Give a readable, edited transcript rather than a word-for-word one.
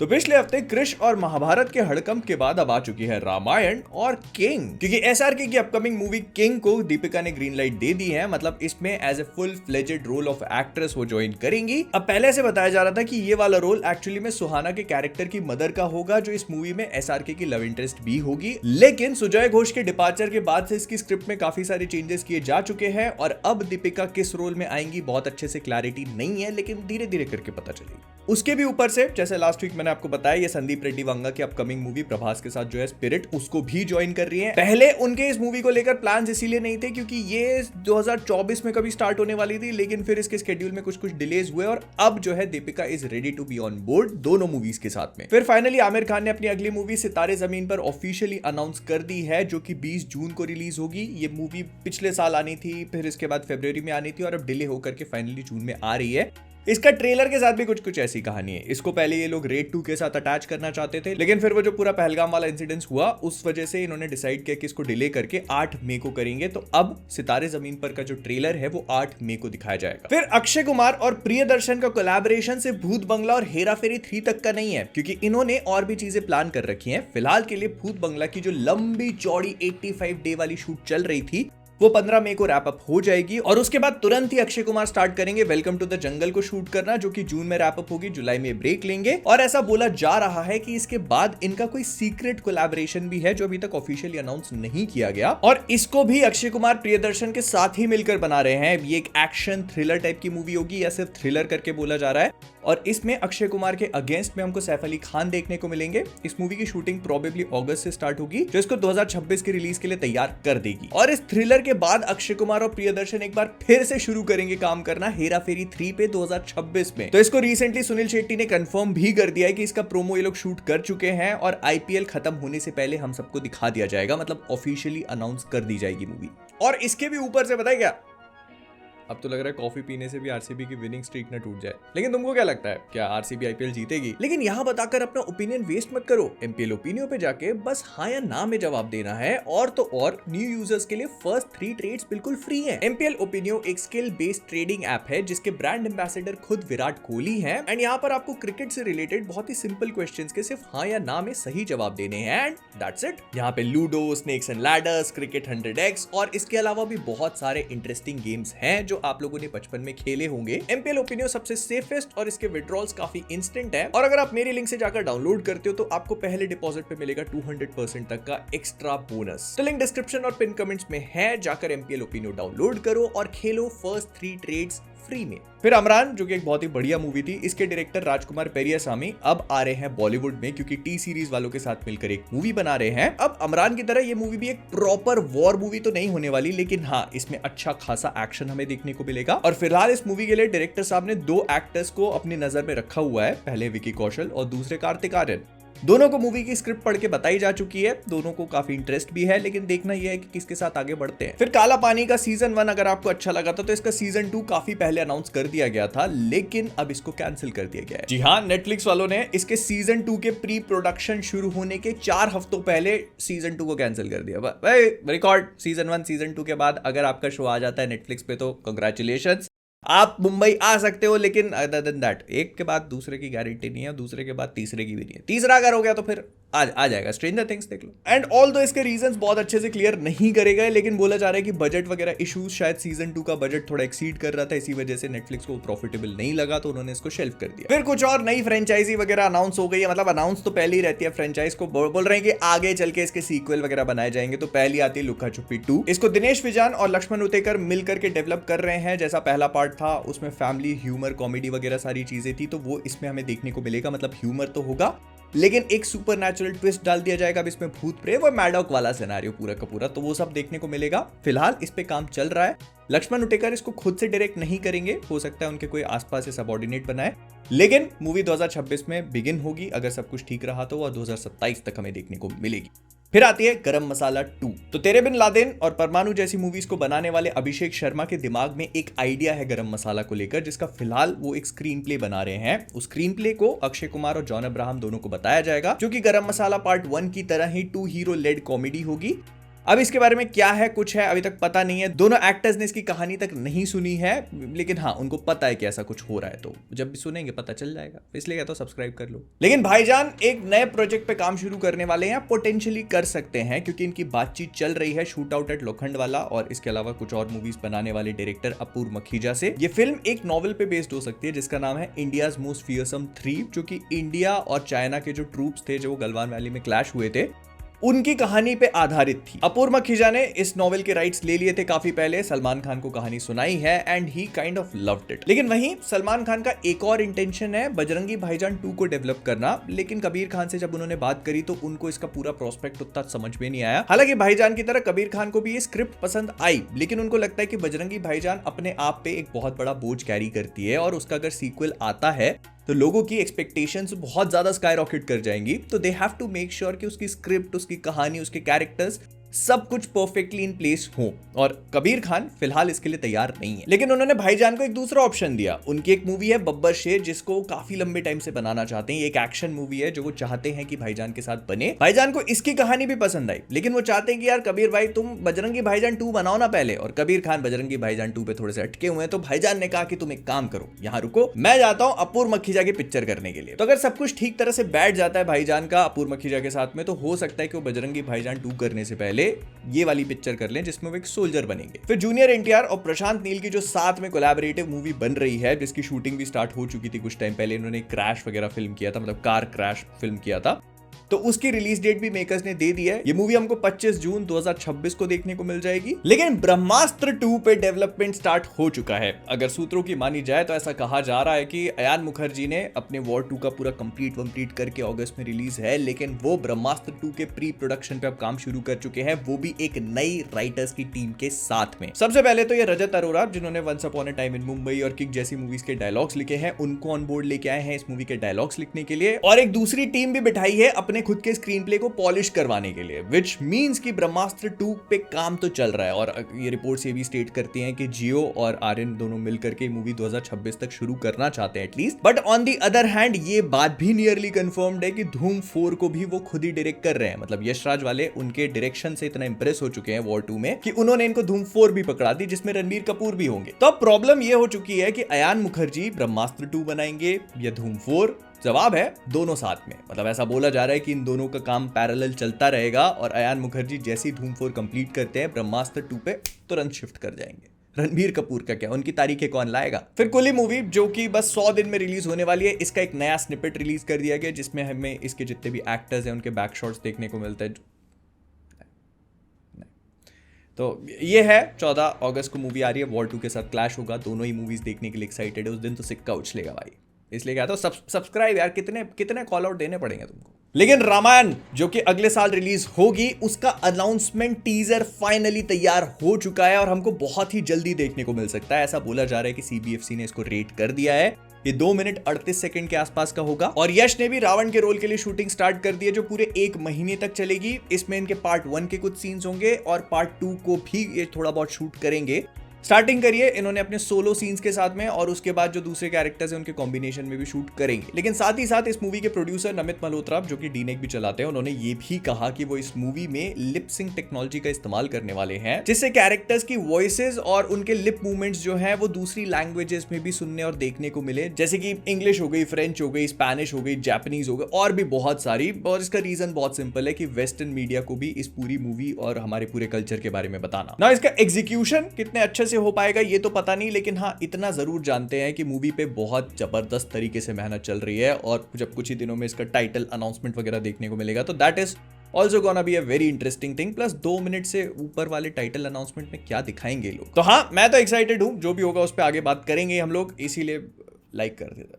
तो पिछले हफ्ते कृष्ण और महाभारत के हड़कंप के बाद अब आ चुकी है रामायण और किंग, क्योंकि एसआरके की अपकमिंग मूवी किंग को दीपिका ने ग्रीन लाइट दे दी है। मतलब इसमें as a full fledged role of actress वो ज्वाइन करेंगी। अब पहले से बताया जा रहा था कि ये वाला रोल एक्चुअली में सुहाना के कैरेक्टर की मदर का होगा, जो इस मूवी में एसआरके की लव इंटरेस्ट भी होगी। लेकिन सुजय घोष के डिपार्चर के बाद से इसकी स्क्रिप्ट में काफी सारे चेंजेस किए जा चुके हैं और अब दीपिका किस रोल में आएंगी बहुत अच्छे से क्लैरिटी नहीं है, लेकिन धीरे धीरे करके पता चलेगी। उसके भी ऊपर से जैसे लास्ट वीक मैंने आपको बताया, ये संदीप रेड्डी वांगा की अपकमिंग मूवी प्रभास के साथ जो है स्पिरिट, उसको भी ज्वाइन कर रही है। पहले उनके इस मूवी को लेकर प्लान्स इसीलिए नहीं थे क्योंकि ये 2024 में कभी स्टार्ट होने वाली थी, लेकिन फिर इसके शेड्यूल में कुछ डिलेज हुए और अब जो है Deepika is ready to be on board दोनों मूवीज के साथ में। फिर फाइनली आमिर खान ने अपनी अगली मूवी सितारे जमीन पर ऑफिशियली अनाउंस कर दी है, जो कि 20 जून को रिलीज होगी। ये मूवी पिछले साल आनी थी, फिर इसके बाद फरवरी में आनी थी और अब डिले होकर के फाइनली जून में आ रही है। इसका ट्रेलर के साथ भी कुछ ऐसी कहानी है। इसको पहले ये लोग रेड 2 के साथ अटैच करना चाहते थे, लेकिन फिर वो जो पूरा पहलगाम वाला इंसिडेंट हुआ उस वजह से इन्होंने डिसाइड किया कि इसको डिले करके 8 मई को करेंगे। तो अब सितारे जमीन पर का जो ट्रेलर है वो 8 मई को दिखाया जाएगा। फिर अक्षय कुमार और प्रियदर्शन का कोलैबोरेशन सिर्फ भूत बंगला और हेरा फेरी 3 तक का नहीं है, क्योंकि इन्होंने और भी चीजें प्लान कर रखी हैं। फिलहाल के लिए भूत बंगला की जो लंबी चौड़ी 85 डे वाली शूट चल रही थी वो 15 मई को रैप अप हो जाएगी और उसके बाद तुरंत ही अक्षय कुमार स्टार्ट करेंगे वेलकम टू द जंगल को शूट करना, जो कि जून में रैप अप होगी, जुलाई में ब्रेक लेंगे। और ऐसा बोला जा रहा है कि इसके बाद इनका कोई सीक्रेट कोलैबोरेशन भी है जो अभी तक ऑफिशियली अनाउंस नहीं किया गया और इसको भी अक्षय कुमार प्रियदर्शन के साथ ही मिलकर बना रहे हैं। ये एक एक्शन थ्रिलर टाइप की मूवी होगी या सिर्फ थ्रिलर करके बोला जा रहा है और इसमें अक्षय कुमार के अगेंस्ट में हमको सैफ अली खान देखने को मिलेंगे। इस मूवी की शूटिंग प्रोबेबली अगस्त से स्टार्ट होगी, जो इसको 2026 की रिलीज के लिए तैयार कर देगी। और इस थ्रिलर के बाद अक्षय कुमार और प्रियदर्शन एक बार फिर से शुरू करेंगे काम करना हेरा फेरी 3 पे 2026 में। तो इसको रिसेंटली सुनील शेट्टी ने कंफर्म भी कर दिया है कि इसका प्रोमो ये लोग शूट कर चुके हैं और आईपीएल खत्म होने से पहले हम सबको दिखा दिया जाएगा, मतलब ऑफिशियली अनाउंस कर दी जाएगी मूवी। और इसके भी ऊपर से बताया क्या, अब तो लग रहा है कॉफी पीने से भी आरसीबी की विनिंग स्ट्रीक न टूट जाए। लेकिन तुमको क्या लगता है, क्या आरसीबी आईपीएल जीतेगी? लेकिन यहाँ बताकर अपना ओपिनियन वेस्ट मत करो। एमपीएल ओपिनियन पे जाके बस हाँ या ना में जवाब देना है। और तो और न्यू यूजर्स के लिए फर्स्ट 3 ट्रेड्स बिल्कुल फ्री हैं। एमपीएल ओपिनियन एक स्किल बेस्ड ट्रेडिंग ऐप है जिसके ब्रांड एम्बेसडर खुद विराट कोहली हैं एंड यहाँ पर आपको क्रिकेट से रिलेटेड बहुत ही सिंपल क्वेश्चंस के सिर्फ हाँ या ना में सही जवाब देने हैं एंड दैट्स इट। यहाँ पे ludo, snakes and ladders, cricket 100x और इसके अलावा भी बहुत सारे इंटरेस्टिंग गेम्स हैं जो आप लोगों ने बचपन में खेले होंगे। एमपीएल ओपिनियन सबसे सेफेस्ट और इसके विड्रॉल्स काफी इंस्टेंट है और अगर आप मेरी लिंक से जाकर डाउनलोड करते हो तो आपको पहले डिपॉजिट पे मिलेगा 200% तक का एक्स्ट्रा बोनस। तो लिंक डिस्क्रिप्शन और पिन कमेंट्स में है, जाकर एमपीएल ओपिनियन डाउनलोड करो और खेलो फर्स्ट 3 ट्रेड्स फ्री में। फिर अमरान, जो कि एक बहुत ही बढ़िया मूवी थी, इसके डायरेक्टर राजकुमार पेरियासामी अब आ रहे हैं बॉलीवुड में, क्योंकि टी सीरीज वालों के साथ मिलकर एक मूवी बना रहे हैं। अब अमरान की तरह ये मूवी भी एक प्रॉपर वॉर मूवी तो नहीं होने वाली, लेकिन हाँ इसमें अच्छा खासा एक्शन हमें देखने को मिलेगा। और फिलहाल इस मूवी के लिए डायरेक्टर साहब ने 2 एक्टर्स को अपनी नजर में रखा हुआ है, पहले विकी कौशल और दूसरे कार्तिक आर्यन। दोनों को मूवी की स्क्रिप्ट पढ़ के बताई जा चुकी है, दोनों को काफी इंटरेस्ट भी है, लेकिन देखना यह है कि किसके साथ आगे बढ़ते हैं। फिर काला पानी का सीजन 1 अगर आपको अच्छा लगा था तो इसका सीजन 2 काफी पहले अनाउंस कर दिया गया था, लेकिन अब इसको कैंसिल कर दिया गया है। जी हाँ, नेटफ्लिक्स वालों ने इसके सीजन 2 के प्री प्रोडक्शन शुरू होने के 4 हफ्तों पहले सीजन 2 को कैंसिल कर दिया। भाई रिकॉर्ड सीजन 1 सीजन 2 के बाद अगर आपका शो आ जाता है नेटफ्लिक्स पे तो कांग्रेचुलेशंस, आप मुंबई आ सकते हो, लेकिन अदर देन दैट एक के बाद दूसरे की गारंटी नहीं है, दूसरे के बाद तीसरे की भी नहीं है। तीसरा अगर हो गया तो फिर आ जाएगा। स्ट्रेंजर थिंग्स देख लो। एंड ऑल दो इसके रीजंस बहुत अच्छे से क्लियर नहीं करे गए, लेकिन बोला जा रहा है कि बजट वगैरह इश्यूज, शायद सीजन 2 का बजट थोड़ा एक्सीड कर रहा था, इसी वजह से नेटफ्लिक्स को प्रॉफिटेबल नहीं लगा तो उन्होंने इसको शेल्फ कर दिया। फिर कुछ और नई फ्रेंचाइजी वगैरह अनाउंस हो गई है, मतलब अनाउंस तो पहले ही रहती है फ्रेंचाइज को, बोल रहे हैं कि आगे चल के इसके सीक्वल वगैरह बनाए जाएंगे। तो पहली आती है लुका छुपी 2, इसको दिनेश विजान और लक्ष्मण उतेकर मिलकर के डेवलप कर रहे हैं। जैसा पहला पार्ट था उसमें फैमिली ह्यूमर, कॉमेडी वगैरह सारी चीजें थी, तो वो इसमें हमें देखने को मिलेगा। मतलब ह्यूमर तो होगा लेकिन एक सुपर नेचुरल ट्विस्ट डाल दिया जाएगा। अब इसमें भूत प्रेत और मैडॉक वाला सिनेरियो पूरा का पूरा, तो वो सब देखने को मिलेगा। फिलहाल इस पे काम चल रहा है। लक्ष्मण उटेकर इसको खुद से डायरेक्ट नहीं करेंगे, हो सकता है उनके कोई आसपास से सबऑर्डिनेट बनाए, लेकिन मूवी 2026 में बिगिन होगी अगर सब कुछ ठीक रहा तो, और 2027 तक हमें देखने को मिलेगी। फिर आती है गरम मसाला 2। तो तेरे बिन लादेन और परमाणु जैसी मूवीज को बनाने वाले अभिषेक शर्मा के दिमाग में एक आइडिया है गरम मसाला को लेकर, जिसका फिलहाल वो एक स्क्रीन प्ले बना रहे हैं। उस स्क्रीन प्ले को अक्षय कुमार और जॉन अब्राहम दोनों को बताया जाएगा, जो कि गरम मसाला पार्ट 1 की तरह ही 2 हीरो लेड कॉमेडी होगी। अब इसके बारे में क्या है कुछ है अभी तक पता नहीं है, दोनों एक्टर्स ने इसकी कहानी तक नहीं सुनी है, लेकिन हाँ उनको पता है कि ऐसा कुछ हो रहा है, तो जब भी सुनेंगे पता चल जाएगा, इसलिए कहता हूं सब्सक्राइब कर लो। लेकिन भाईजान एक नए प्रोजेक्ट पे काम शुरू करने वाले हैं, पोटेंशियली कर सकते हैं, क्योंकि इनकी बातचीत चल रही है शूट आउट एट लोखंडवाला और इसके अलावा कुछ और मूवीज बनाने वाले डायरेक्टर अपूर्व मखीजा से। ये फिल्म एक नॉवल पे बेस्ड हो सकती है जिसका नाम है इंडियाज मोस्ट फियरसम 3, जो कि इंडिया और चाइना के जो ट्रूप्स थे जो गलवान वैली में क्लैश हुए थे उनकी कहानी पे आधारित थी। अपूर्व मखीजा ने इस नॉवेल के राइट्स ले लिए थे काफी पहले, सलमान खान को कहानी सुनाई है and he kind of loved it. लेकिन वहीं सलमान खान का एक और इंटेंशन है बजरंगी भाईजान 2 को डेवलप करना, लेकिन कबीर खान से जब उन्होंने बात करी तो उनको इसका पूरा प्रोस्पेक्ट उतना समझ में नहीं आया। हालांकि भाईजान की तरह कबीर खान को भी ये स्क्रिप्ट पसंद आई, लेकिन उनको लगता है कि बजरंगी भाईजान अपने आप पे एक बहुत बड़ा बोझ कैरी करती है और उसका अगर सीक्वल आता है तो लोगों की एक्सपेक्टेशंस बहुत ज्यादा स्काई रॉकेट कर जाएंगी, तो they have to make sure कि उसकी स्क्रिप्ट, उसकी कहानी, उसके कैरेक्टर्स सब कुछ परफेक्टली इन प्लेस हो, और कबीर खान फिलहाल इसके लिए तैयार नहीं है। लेकिन उन्होंने भाईजान को एक दूसरा ऑप्शन दिया, उनकी एक मूवी है बब्बर शेर जिसको काफी लंबे टाइम से बनाना चाहते हैं, एक एक्शन मूवी है जो वो चाहते हैं कि भाईजान के साथ बने। भाईजान को इसकी कहानी भी पसंद आई, लेकिन वो चाहते हैं कि यार कबीर भाई तुम बजरंगी भाईजान 2 बनाओ ना पहले, और कबीर खान बजरंगी भाईजान 2 पे थोड़े से अटके हुए हैं, तो भाईजान ने कहा कि तुम एक काम करो यहाँ रुको, मैं जाता हूँ अपूर्व मखीजा की पिक्चर करने के लिए। तो अगर सब कुछ ठीक तरह से बैठ जाता है भाईजान का अपूर्व मखीजा के साथ में, तो हो सकता है कि वो बजरंगी भाईजान 2 करने से पहले ये वाली पिक्चर कर लें जिसमें वो एक सोल्जर बनेंगे। फिर जूनियर एनटीआर और प्रशांत नील की जो साथ में कोलैबोरेटिव मूवी बन रही है, जिसकी शूटिंग भी स्टार्ट हो चुकी थी कुछ टाइम पहले, इन्होंने क्रैश वगैरह फिल्म किया था, मतलब कार क्रैश फिल्म किया था, तो उसकी रिलीज डेट भी मेकर्स ने दे दी है। ये मूवी हमको 25 जून 2026 को देखने को मिल जाएगी। लेकिन ब्रह्मास्त्र 2 पे डेवलपमेंट स्टार्ट हो चुका है। अगर सूत्रों की मानी जाए तो ऐसा कहा जा रहा है कि अयान मुखर्जी ने अपने वॉर 2 का पूरा कंप्लीट करके अगस्त में रिलीज है, लेकिन वो ब्रह्मास्त्र 2 के प्री प्रोडक्शन पे अब काम शुरू कर चुके हैं, वो भी एक नई राइटर्स की टीम के साथ में। सबसे पहले तो ये रजत अरोरा, जिन्होंने once upon a time in Mumbai और किक जैसी मूवीज के डायलॉग्स लिखे हैं, उनको ऑन बोर्ड लेके आए हैं इस मूवी के डायलॉग्स लिखने के लिए, और एक दूसरी टीम भी बिठाई है अपने खुद के स्क्रीन प्ले को पॉलिश करवाने के लिए, विच मींस कि ब्रह्मास्त्र 2 पे काम तो चल रहा है। और ये रिपोर्ट्स ये भी स्टेट करती हैं कि जियो और आर्यन दोनों मिलकर के मूवी 2026 तक शुरू करना चाहते हैं at least. But on the other hand ये बात भी नियरली कंफर्म्ड है कि धूम 4 को भी वो खुद ही डायरेक्ट कर रहे हैं। मतलब यशराज वाले उनके डायरेक्शन से इतना इंप्रेस हो चुके हैं वॉर 2 में कि उन्होंने इनको धूम 4 भी पकड़ा दी, जिसमें रणबीर कपूर भी होंगे। तो अब प्रॉब्लम ये हो चुकी है कि अयान मुखर्जी ब्रह्मास्त्र 2 बनाएंगे या धूम 4? जवाब है दोनों साथ में। मतलब ऐसा बोला जा रहा है कि इन दोनों का काम पैरेलल चलता रहेगा, और अयान मुखर्जी जैसी धूम 4 कंप्लीट करते हैं ब्रह्मास्त्र 2 पे तुरंत शिफ्ट कर जाएंगे। रणबीर कपूर का क्या, उनकी तारीखें कौन लाएगा? फिर कुली मूवी जो कि बस 100 दिन में रिलीज होने वाली है, इसका एक नया स्निपेट रिलीज कर दिया गया जिसमें हमें इसके जितने भी एक्टर्स हैं उनके बैक शॉट्स देखने को मिलते हैं। तो ये है 14 अगस्त को मूवी आ रही है, वॉर 2 के साथ क्लैश होगा, दोनों ही मूवीज देखने के लिए एक्साइटेड है। उस दिन तो सिक्का उछलेगा भाई, इसलिए कहता हूं सब्सक्राइब यार, कितने कॉल आउट देने पड़ेंगे तुमको। लेकिन रामायण जो कि अगले साल रिलीज होगी, उसका अनाउंसमेंट टीजर फाइनली तैयार हो चुका है और हमको बहुत ही जल्दी देखने को मिल सकता है। ऐसा बोला जा रहा है कि सीबीएफसी ने इसको रेट कर दिया है, ये 2 मिनट 38 सेकंड के आसपास का होगा। और यश ने भी रावण के रोल के लिए शूटिंग स्टार्ट कर दी है, जो पूरे 1 महीने तक चलेगी। इसमें इनके पार्ट 1 के कुछ सीन्स होंगे और पार्ट 2 को भी ये थोड़ा बहुत शूट करेंगे। स्टार्टिंग करिए इन्होंने अपने सोलो सीन्स के साथ में, और उसके बाद जो दूसरे कैरेक्टर्स हैं उनके कॉम्बिनेशन में भी शूट करेंगे। लेकिन साथ ही साथ इस मूवी के प्रोड्यूसर नमित मल्होत्रा, जो कि डीनेक भी चलाते हैं, उन्होंने ये भी कहा कि वो इस मूवी में लिप सिंक टेक्नोलॉजी का इस्तेमाल करने वाले हैं, जिससे कैरेक्टर्स की वॉइसेस और उनके लिप मूवमेंट्स जो है वो दूसरी लैंग्वेजेस में भी सुनने और देखने को मिले, जैसे कि इंग्लिश हो गई, फ्रेंच हो गई, स्पेनिश हो गई, जापानीज हो गई, और भी बहुत सारी। और इसका रीजन बहुत सिंपल है कि वेस्टर्न मीडिया को भी इस पूरी मूवी और हमारे पूरे कल्चर के बारे में बताना। ना इसका एग्जीक्यूशन कितने अच्छे से हो पाएगा ये तो पता नहीं, लेकिन हाँ इतना जरूर जानते हैं कि मूवी पे बहुत जबरदस्त तरीके से मेहनत चल रही है, और जब कुछ ही दिनों में इसका टाइटल अनाउंसमेंट वगैरह देखने को मिलेगा तो that is also gonna be a very interesting thing. Plus 2 minute से ऊपर वाले टाइटल अनाउंसमेंट में क्या दिखाएंगे लोग। तो हाँ मैं तो एक्साइटेड हूं, जो भी होगा उस पर आगे बात करेंगे हम लोग, इसीलिए लाइक कर देता।